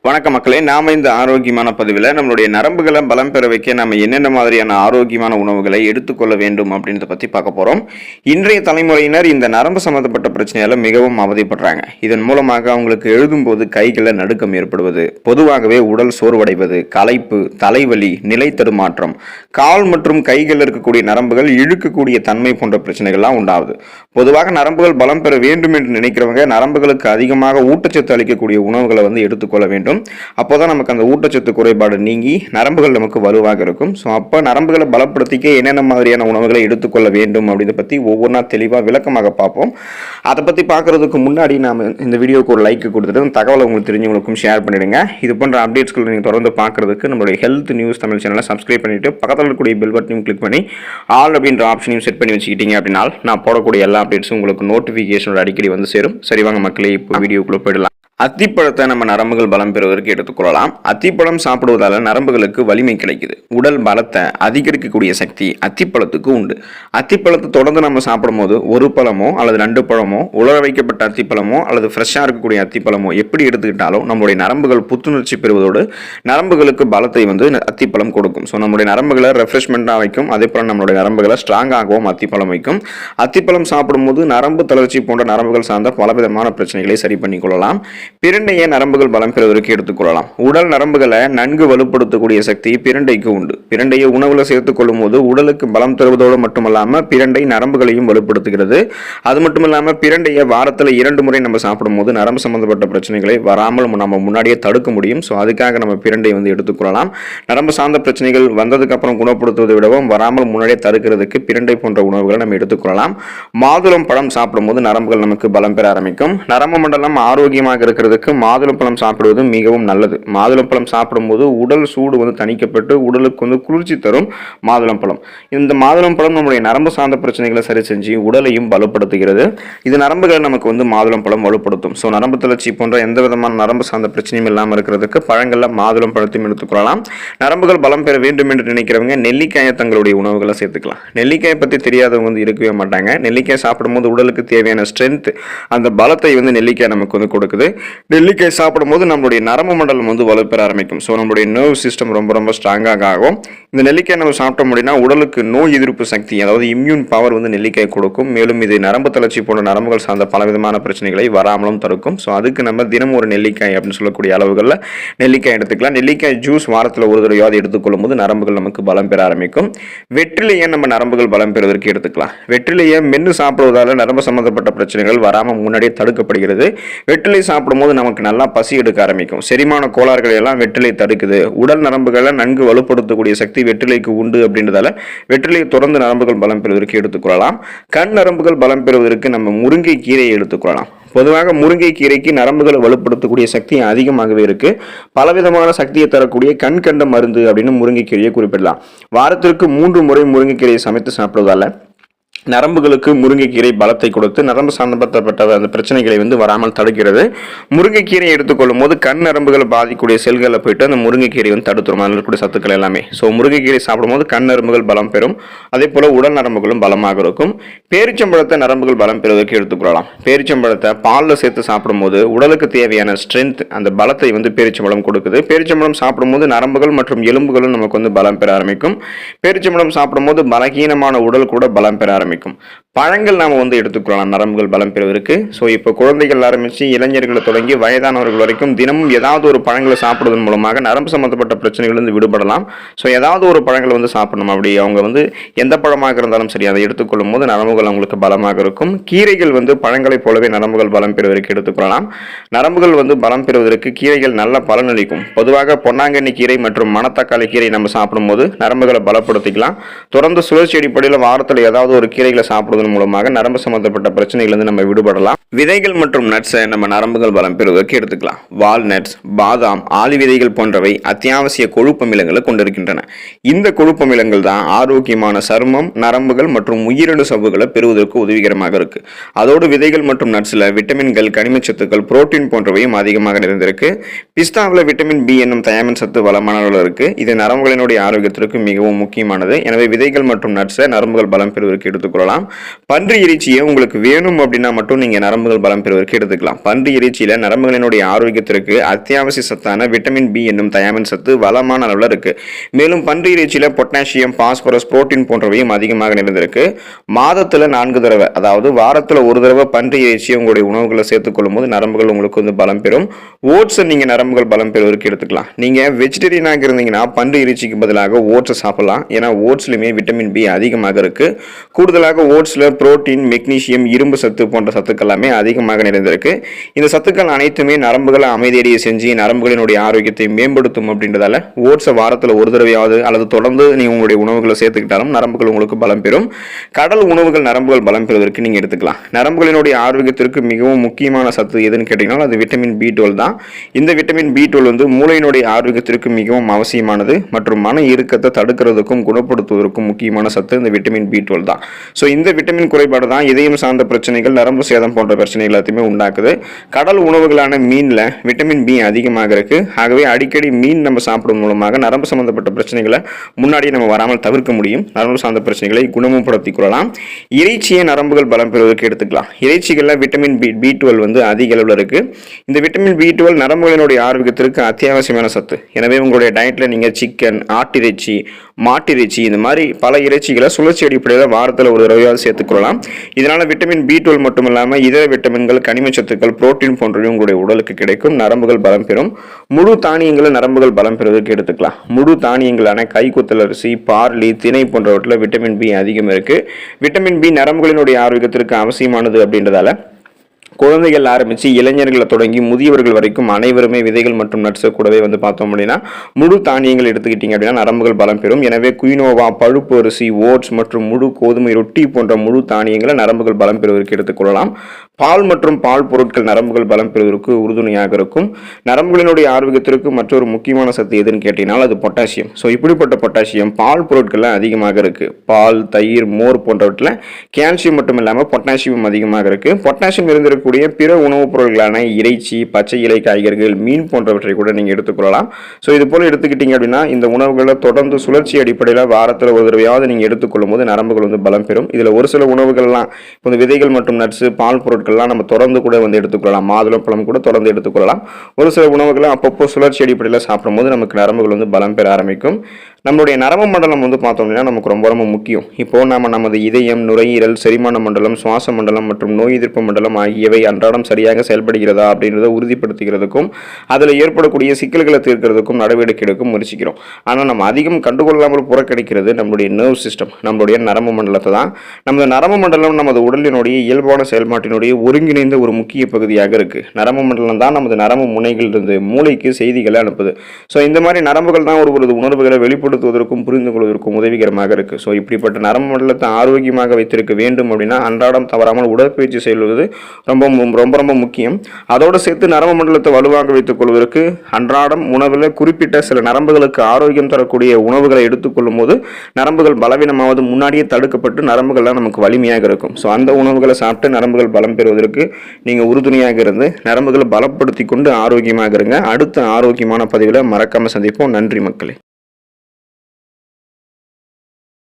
வணக்கம் மக்களே, நாம இந்த ஆரோக்கியமான பதிவில் நம்மளுடைய நரம்புகளை பலம் பெற வைக்க நம்ம என்னென்ன மாதிரியான ஆரோக்கியமான உணவுகளை எடுத்துக்கொள்ள வேண்டும் அப்படின்றத பற்றி பார்க்க போகிறோம். இன்றைய தலைமுறையினர் இந்த நரம்பு சம்மந்தப்பட்ட பிரச்சனையால் மிகவும் அவதிப்படுறாங்க. இதன் மூலமாக அவங்களுக்கு எழுதும்போது கைகளில் நடுக்கம் ஏற்படுவது, பொதுவாகவே உடல் சோர்வடைவது, களைப்பு, தலைவலி, நிலை தடுமாற்றம், கால் மற்றும் கைகளில் இருக்கக்கூடிய நரம்புகள் இழுக்கக்கூடிய தன்மை போன்ற பிரச்சனைகள்லாம் உண்டாகுது. பொதுவாக நரம்புகள் பலம் பெற வேண்டும் என்று நினைக்கிறவங்க நரம்புகளுக்கு அதிகமாக ஊட்டச்சத்து அளிக்கக்கூடிய உணவுகளை எடுத்துக்கொள்ள வேண்டும். அப்போதான் நமக்கு அந்த ஊட்டச்சத்து குறைபாடு நீங்கி நரம்புகள் நமக்கு வலுவாக இருக்கும். ஸோ அப்போ நரம்புகளை பலப்படுத்திக்க என்னென்ன மாதிரியான உணவுகளை எடுத்துக்கொள்ள வேண்டும் அப்படின்றத பற்றி ஒவ்வொன்றா தெளிவாக விளக்கமாக பார்ப்போம். அதை பற்றி பார்க்கறதுக்கு முன்னாடி நாம் இந்த வீடியோக்கு ஒரு லைக் கொடுத்துட்டு தகவலை உங்களுக்கு தெரிஞ்சவங்களுக்கும் ஷேர் பண்ணிடுங்க. இது போன்ற அப்டேட்ஸ்களை நீங்கள் தொடர்ந்து பார்க்கறதுக்கு நம்மளுடைய ஹெல்த் நியூஸ் தமிழ் சேனலை சப்ஸ்கிரைப் பண்ணிட்டு பக்கத்தில் இருக்கக்கூடிய பெல் பட்டனையும் கிளிக் பண்ணி ஆல் அப்படின்ற ஆப்ஷனையும் செட் பண்ணி வச்சுக்கிட்டீங்க அப்படின்னா நான் போடக்கூடிய எல்லா அப்டேட்ஸும் உங்களுக்கு நோட்டிஃபிகேஷனோட அடிக்கடி வந்து சேரும். சரி வாங்க மக்களே, இப்போ வீடியோக்குள்ளே போயிடலாம். அத்திப்பழத்தை நம்ம நரம்புகள் பலம் பெறுவதற்கு எடுத்துக்கொள்ளலாம். அத்திப்பழம் சாப்பிடுவதால் நரம்புகளுக்கு வலிமை கிடைக்குது. உடல் பலத்தை அதிகரிக்கக்கூடிய சக்தி அத்திப்பழத்துக்கு உண்டு. அத்திப்பழத்தை தொடர்ந்து நம்ம சாப்பிடும் போது ஒரு பழமோ அல்லது 2 பழமோ, உலர வைக்கப்பட்ட அத்திப்பழமோ அல்லது ஃப்ரெஷ்ஷாக இருக்கக்கூடிய அத்திப்பழமோ எப்படி எடுத்துக்கிட்டாலும் நம்முடைய நரம்புகள் புத்துணர்ச்சி பெறுவதோடு நரம்புகளுக்கு பலத்தை அத்திப்பழம் கொடுக்கும். ஸோ நம்முடைய நரம்புகளை ரெஃப்ரெஷ்மெண்ட்டாக வைக்கும். அதே போல் நம்மளுடைய நரம்புகளை ஸ்ட்ராங்காகவும் அத்திப்பழம் வைக்கும். அத்திப்பழம் சாப்பிடும்போது நரம்பு தளர்ச்சி போன்ற நரம்புகள் சார்ந்த பலவிதமான பிரச்சனைகளை சரி பண்ணிக்கொள்ளலாம். பிரண்டையை நரம்புகள் பலம் பெறுவதற்கு எடுத்துக்கொள்ளலாம். உடல் நரம்புகளை நன்கு வலுப்படுத்தக்கூடிய சக்தி பிரண்டைக்கு உண்டு. பிரண்டையை உணவுல சேர்த்துக் கொள்ளும் போது உடலுக்கு பலம் தருவதோடு மட்டுமல்லாம பிரண்டை நரம்புகளையும் வலுப்படுத்துகிறது. அது மட்டும் இல்லாம பிரண்டையை வாரத்தில் 2 முறை நம்ம சாப்பிடும் போது நரம்பு சம்பந்தப்பட்ட பிரச்சனைகளை வராமல் நம்ம முன்னாடியே தடுக்க முடியும். ஸோ அதுக்காக நம்ம பிரண்டை எடுத்துக்கொள்ளலாம். நரம்பு சார்ந்த பிரச்சனைகள் வந்ததுக்கு அப்புறம் குணப்படுத்துவதை விடவும் வராமல் முன்னாடியே தடுக்கிறதுக்கு பிரண்டை போன்ற உணவுகளை நம்ம எடுத்துக்கொள்ளலாம். மாதுளம் பழம் சாப்பிடும் போது நரம்புகள் நமக்கு பலம் பெற ஆரம்பிக்கும். நரம்பு மண்டலம் ஆரோக்கியமாக இருக்கிறதுக்கு மாதுளம்பழம் சாப்பிடுவது மிகவும் நல்லது. மாதுளம்பழம் சாப்பிடும்போது உடல் சூடு தணிக்கப்பட்டு உடலுக்கு குளிர்ச்சி தரும் மாதுளம்பழம். இந்த மாதுளம்பழம் நம்முடைய நரம்பு சார்ந்த பிரச்சனைகளை சரி செஞ்சு உடலையும் பலப்படுத்துகிறது. இது நரம்புகளை நமக்கு மாதுளம்பழம் வலுப்படுத்தும். ஸோ நரம்பு தளர்ச்சி போன்ற எந்த விதமான நரம்பு சார்ந்த பிரச்சனையும் இல்லாமல் இருக்கிறதுக்கு பழங்கள்ல மாதுளம்பழத்தையும் எடுத்துக்கொள்ளலாம். நரம்புகள் பலம் பெற வேண்டும் என்று நினைக்கிறவங்க நெல்லிக்காயை தங்களுடைய உணவுகளை சேர்த்துக்கலாம். நெல்லிக்காயை பற்றி தெரியாதவங்க இருக்கவே மாட்டாங்க. நெல்லிக்காய் சாப்பிடும்போது உடலுக்கு தேவையான ஸ்ட்ரென்த், அந்த பலத்தை நெல்லிக்காய் நமக்கு கொடுக்குது. நெல்லிக்காய் சாப்பிடும் போது நம்மளுடைய நரம்பு மண்டலம் வலுப்பெற ஆரம்பிக்கும். ஸோ நம்மளுடைய நர்வ் சிஸ்டம் ரொம்ப ஸ்ட்ராங்காக ஆகும். இந்த நெல்லிக்காய் நம்ம சாப்பிட்டோம் அப்படின்னா உடலுக்கு நோய் எதிர்ப்பு சக்தி, அதாவது இம்யூன் பவர் நெல்லிக்காய் கொடுக்கும். மேலும் இது நரம்பு தளர்ச்சி போன்ற நரம்புகள் சார்ந்த பலவிதமான பிரச்சனைகளை வராமலும் தடுக்கும். ஸோ அதுக்கு நம்ம தினமும் ஒரு நெல்லிக்காய் அப்படின்னு சொல்லக்கூடிய அளவுகளில் நெல்லிக்காய் எடுத்துக்கலாம். நெல்லிக்காய் ஜூஸ் வாரத்தில் ஒரு தடவையாவது எடுத்துக்கொள்ளும் போது நரம்புகள் நமக்கு பலம் பெற ஆரம்பிக்கும். வெற்றிலையை நம்ம நரம்புகள் பலம் பெறுவதற்கு எடுத்துக்கலாம். வெற்றிலையை மென்று சாப்பிடுவதால் நரம்பு சம்பந்தப்பட்ட பிரச்சனைகள் வராமல் முன்னாடியே தடுக்கப்படுகிறது. வெற்றிலை சாப்பிடும் போது நமக்கு நல்லா பசி எடுக்க ஆரம்பிக்கும். செரிமான கோளாறுகளை எல்லாம் வெற்றிலை தடுக்குது. உடல் நரம்புகளை நன்கு வலுப்படுத்தக்கூடிய சக்தி வெற்றிலைக்கு உண்டு. அப்படின்றதால வெற்றிலையை தொடர்ந்து நரம்புகள் பலம் பெறுவதற்கு எடுத்துக்கொள்ளலாம். கண் நரம்புகள் பலம் பெறுவதற்கு நம்ம முருங்கை கீரையை எடுத்துக்கொள்ளலாம். பொதுவாக முருங்கை கீரைக்கு நரம்புகளை வலுப்படுத்தக்கூடிய சக்தி அதிகமாகவே இருக்கு. பலவிதமான சக்தியை தரக்கூடிய கண் கண்ட மருந்து அப்படின்னு முருங்கை கீரையை குறிப்பிடலாம். வாரத்திற்கு 3 முறை முருங்கை கீரையை சமைத்து சாப்பிடுவதால நரம்புகளுக்கு முருங்கைக்கீரை பலத்தை கொடுத்து நரம்பு சம்பந்தப்பட்ட அந்த பிரச்சனைகளை வராமல் தடுக்கிறது. முருங்கைக்கீரை எடுத்துக்கொள்ளும் போது கண் நரம்புகளை பாதிக்கக்கூடிய செல்களை போயிட்டு அந்த முருங்கைக்கீரை தடுத்துரும். அதில் இருக்கக்கூடிய சத்துக்கள் எல்லாமே. ஸோ முருங்கைக்கீரை சாப்பிடும்போது கண் நரம்புகள் பலம் பெறும். அதே போல உடல் நரம்புகளும் பலமாக இருக்கும். பேரிச்சம்பழத்தை நரம்புகள் பலம் பெறுவதற்கு எடுத்துக்கொள்ளலாம். பேரிச்சம்பழத்தை பாலில் சேர்த்து சாப்பிடும்போது உடலுக்கு தேவையான ஸ்ட்ரென்த், அந்த பலத்தை பேரிச்சம்பழம் கொடுக்குது. பேரிச்சம்பழம் சாப்பிடும்போது நரம்புகள் மற்றும் எலும்புகளும் நமக்கு பலம் பெற ஆரம்பிக்கும். பேரிச்சம்பழம் சாப்பிடும்போது பலகீனமான உடல் கூட பலம் பெற ஆரம்பிக்கும். பழங்கள் நாம எடுத்துக்கொள்ளலாம் நரம்புகள் பலம் பெறுவதற்கு. ஸோ இப்போ குழந்தைகள் ஆரம்பிச்சு இளைஞர்களை தொடங்கி வயதானவர்கள் வரைக்கும் தினமும் ஏதாவது ஒரு பழங்களை சாப்பிடுவதன் மூலமாக நரம்பு சம்பந்தப்பட்ட பிரச்சனைகள் விடுபடலாம். ஸோ ஏதாவது ஒரு பழங்களை சாப்பிடணும். அப்படி அவங்க எந்த பழமாக இருந்தாலும் சரி அதை எடுத்துக்கொள்ளும் போது நரம்புகள் அவங்களுக்கு பலமாக இருக்கும். கீரைகள் பழங்களைப் போலவே நரம்புகள் பலம் பெறுவதற்கு எடுத்துக்கொள்ளலாம். நரம்புகள் பலம் பெறுவதற்கு கீரைகள் நல்ல பலனளிக்கும். பொதுவாக பொன்னாங்கண்ணி கீரை மற்றும் மணத்தக்காளி கீரை நம்ம சாப்பிடும் போது நரம்புகளை பலப்படுத்திக்கலாம். தொடர்ந்து சுழற்சி அடிப்படையில் வாரத்தில் ஏதாவது ஒரு கீரைகளை சாப்பிடுவதன் மூலமாக நரம்பு சம்பந்தப்பட்ட பிரச்சனைகளிலிருந்து நம்ம விடுபடலாம். விதைகள் மற்றும் நட்ஸை நம்ம நரம்புகள் பலம் பெறுவதற்கு எடுத்துக்கலாம். வால்நட்ஸ், பாதாம், ஆளி விதைகள் போன்றவை அத்தியாவசிய கொழுப்பமிலங்களை கொண்டிருக்கின்றன. இந்த கொழுப்பமிலங்கள் தான் ஆரோக்கியமான சருமம், நரம்புகள் மற்றும் உயிரணு சவ்வுகளை பெறுவதற்கு உதவிகரமாக இருக்கு. அதோடு விதைகள் மற்றும் நட்ஸ்ல விட்டமின்கள், கனிமச்சத்துக்கள், புரோட்டீன் போன்றவையும் அதிகமாக நிறைந்திருக்கு. பிஸ்தாவில் விட்டமின் பி என்னும் தயாமின் சத்து வளமான அளவில் இருக்கு. இது நரம்புகளினுடைய ஆரோக்கியத்திற்கு மிகவும் முக்கியமானது. எனவே விதைகள் மற்றும் நட்ஸை நரம்புகள் பலம் பெறுவதற்கு எடுத்துக்கொள்ளலாம். பன்றி இறைச்சியை உங்களுக்கு வேணும் அப்படின்னா மட்டும் நீங்க நரம்புகள் பலம் பெறுவதற்கு எடுத்துக்கலாம். பன்றி இறைச்சியில நரம்புகளினுடைய ஆரோக்கியத்திற்கு அத்தியாவசிய சத்தான விட்டமின் பி என்னும் தயாமின் சத்து வளமான அளவில் இருக்கு. மேலும் பன்றி இறைச்சியில பொட்டாசியம், பாஸ்பரஸ், புரோட்டீன் போன்றவையும் அதிகமாக நிறைந்திருக்கு. மாதத்துல 4 தடவை, அதாவது வாரத்துல ஒரு தடவை பன்றி இறைச்சியை உங்களுடைய உணவுகளை சேர்த்துக் கொள்ளும் போது நரம்புகள் உங்களுக்கு வந்து பலம் பெறும். ஓட்ஸ் நீங்க நரம்புகள் பலம் பெறுவதற்கு எடுத்துக்கலாம். நீங்க வெஜிடேரியனாக இருந்தீங்கன்னா பன்றி இறைச்சிக்கு பதிலாக ஓட்ஸ் சாப்பிடலாம். ஏன்னா ஓட்ஸ்லயுமே விட்டமின் பி அதிகமாக இருக்கு. கூடுதலாக ஓட்ஸ்ல புரோட்டீன், மெக்னீசியம், இரும்பு சத்து போன்ற சத்துக்கள் எல்லாமே அதிகமாக நிறைந்திருக்கு. இந்த சத்துக்கள் அனைத்துமே நரம்புகளை அமைதியடைய செஞ்சு நரம்புகளினுடைய ஆரோக்கியத்தை மேம்படுத்தும். அப்படின்றதால ஓட்ஸை வாரத்தில் ஒரு தடவையாவது அல்லது தொடர்ந்து நீங்க உங்களுடைய உணவுகளை சேர்த்துக்கிட்டாலும் நரம்புகள் உங்களுக்கு பலம் பெறும். கடல் உணவுகள் நரம்புகள் பலம் பெறுவதற்கு நீங்க எடுத்துக்கலாம். நரம்புகளினுடைய ஆரோக்கியத்திற்கு மிகவும் முக்கியமான சத்து எதுன்னு கேட்டீங்கன்னா அது விட்டமின் B12 தான். இந்த விட்டமின் B12 வந்து மூளையினுடைய ஆரோக்கியத்திற்கு மிகவும் அவசியமானது மற்றும் மன இறுக்கத்தை தடுக்கிறதுக்கும் குணப்படுத்துவதற்கும் முக்கியமான சத்து இந்த விட்டமின் B12 தான். ஸோ இந்த விட்டமின் குறைபாடு தான் இதயம் சார்ந்த பிரச்சனைகள், நரம்பு சேதம் போன்ற பிரச்சனைகள் எல்லாத்தையுமே உண்டாக்குது. கடல் உணவுகளான மீன்ல விட்டமின் பி அதிகமாக இருக்கு. ஆகவே அடிக்கடி மீன் நம்ம சாப்பிடும் மூலமாக நரம்பு சம்பந்தப்பட்ட பிரச்சனைகளை முன்னாடியே நம்ம வராமல் தவிர்க்க முடியும். நரம்பு சார்ந்த பிரச்சனைகளை குணமுப்படுத்திக் கொள்ளலாம். இறைச்சியை நரம்புகள் பலம் பெறுவதற்கு எடுத்துக்கலாம். இறைச்சிகளில் விட்டமின் B12 வந்து அதிக அளவில் இருக்கு. இந்த விட்டமின் B12 நரம்புகளினுடைய ஆரோக்கியத்திற்கு அத்தியாவசியமான சத்து. எனவே உங்களுடைய டயட்ல நீங்க சிக்கன், ஆட்டிறைச்சி, மாட்டிறைச்சி இந்த மாதிரி பல இறைச்சிகளை சுழற்சி அடிப்படையில் வாரத்தில் ஒரு தடவையாவது சேர்த்துக்கொள்ளலாம். இதனால விட்டமின் B12 மட்டும் இல்லாமல் இதர விட்டமின்கள், கனிமச்சத்துக்கள், புரோட்டீன் போன்றவை உங்களுடைய உடலுக்கு கிடைக்கும். நரம்புகள் பலம் பெறும். முழு தானியங்களை நரம்புகள் பலம் பெறுவதற்கு எடுத்துக்கலாம். முழு தானியங்களான கைக்குத்தல் அரிசி, பார்லி, திணை போன்றவற்றில் விட்டமின் பி அதிகம் இருக்கு. விட்டமின் பி நரம்புகளினுடைய ஆரோக்கியத்திற்கு அவசியமானது. அப்படின்றதால குழந்தைகள் ஆரம்பித்து இளைஞர்களை தொடங்கி முதியவர்கள் வரைக்கும் அனைவருமே விதைகள் மற்றும் நட்ஸை கூடவே வந்து பார்த்தோம் அப்படின்னா முழு தானியங்கள் எடுத்துக்கிட்டீங்க அப்படின்னா நரம்புகள் பலம் பெறும். எனவே குயினோவா, பழுப்பு அரிசி, ஓட்ஸ் மற்றும் முழு கோதுமை ரொட்டி போன்ற முழு தானியங்களை நரம்புகள் பலம் பெறுவதற்கு எடுத்துக்கொள்ளலாம். பால் மற்றும் பால் பொருட்கள் நரம்புகள் பலம் பெறுவதற்கு உறுதுணையாக இருக்கும். நரம்புகளினுடைய ஆரோக்கியத்திற்கு மற்றொரு முக்கியமான சத்து எதுன்னு கேட்டீங்கன்னா அது பொட்டாசியம். ஸோ இப்படிப்பட்ட பொட்டாசியம் பால் பொருட்கள்ல அதிகமாக இருக்கு. பால், தயிர், மோர் போன்றவற்றில் கால்சியம் மட்டும் இல்லாமல் பொட்டாசியம் அதிகமாக இருக்கு. பொட்டாசியம் இருந்திருக்கக்கூடிய பிற உணவுப் பொருட்களான இறைச்சி, பச்சை இலை காய்கறிகள், மீன் போன்றவற்றை கூட நீங்க எடுத்துக்கொள்ளலாம். ஸோ இது போல எடுத்துக்கிட்டீங்க அப்படின்னா இந்த உணவுகளை தொடர்ந்து சுழற்சி அடிப்படையில் வாரத்தில் ஒரு தடவையாவது நீங்க எடுத்துக்கொள்ளும் போது நரம்புகள் வந்து பலம் பெறும். இதுல ஒரு சில உணவுகள்லாம் இப்போ விதைகள் மற்றும் நட்ஸ், பால் பொருட்கள்லாம் நம்ம தொடர்ந்து கூட வந்து எடுத்துக்கொள்ளலாம். மாதுளம்பழம் கூட தொடர்ந்து எடுத்துக்கொள்ளலாம். ஒரு சில உணவுகளை அப்பப்போ சுழற்சி அடிப்படையில் சாப்பிடும்போது நமக்கு நரம்புகள் வந்து பலம் பெற ஆரம்பிக்கும். நம்மளுடைய நரம்பு மண்டலம் வந்து பார்த்தோம் அப்படின்னா நமக்கு ரொம்ப ரொம்ப முக்கியம். இப்போ நமது இதயம், நுரையீரல், செரிமான மண்டலம், சுவாச மண்டலம் மற்றும் நோய் எதிர்ப்பு மண்டலம் ஆகியவை அன்றாடம் சரியாக செயல்படுகிறதா அப்படின்றத உறுதிப்படுத்துகிறதுக்கும் அதில் ஏற்படக்கூடிய சிக்கல்களை தீர்க்கிறதுக்கும் நடவடிக்கை எடுக்கும் முயற்சிக்கிறோம். ஆனால் நம்ம அதிகம் கண்டுகொள்ளாமல் புறக்கணிக்கிறது நம்மளுடைய நர்வ் சிஸ்டம், நம்மளுடைய நரம்பு மண்டலத்தை தான். நமது நரம்பு மண்டலம் நமது உடலினுடைய இயல்பான செயல்பாட்டினுடைய ஒருங்கிணைந்த ஒரு முக்கிய பகுதியாக இருக்கு. நரம்பு மண்டலம் தான் நமது நரம்பு முனைகளிலிருந்து மூளைக்கு செய்திகளை அனுப்புது. ஸோ இந்த மாதிரி நரம்புகள் தான் ஒரு உணர்வுகளை வெளிப்படுத்துவதற்கும் புரிந்து கொள்வதற்கும் உதவிகரமாக இருக்கு. ஸோ இப்படிப்பட்ட நரம்பு மண்டலத்தை ஆரோக்கியமாக வைத்திருக்க வேண்டும் அப்படின்னா அன்றாடம் தவறாமல் உடற்பயிற்சி செய்வது ரொம்ப ரொம்ப ரொம்ப முக்கியம். அதோடு சேர்த்து நரம்பு மண்டலத்தை வலுவாக வைத்துக் கொள்வதற்கு அன்றாடம் உணவில் குறிப்பிட்ட சில நரம்புகளுக்கு ஆரோக்கியம் தரக்கூடிய உணவுகளை எடுத்துக்கொள்ளும் போது நரம்புகள் பலவீனமாவது முன்னாடியே தடுக்கப்பட்டு நரம்புகள்லாம் நமக்கு வலிமையாக இருக்கும். ஸோ அந்த உணவுகளை சாப்பிட்டு நரம்புகள் பலம் பெறுவதற்கு நீங்கள் உறுதுணையாக இருந்து நரம்புகளை பலப்படுத்தி கொண்டு ஆரோக்கியமாக இருங்க. அடுத்த ஆரோக்கியமான பதிவில் மறக்காம சந்திப்போம். நன்றி மக்களே.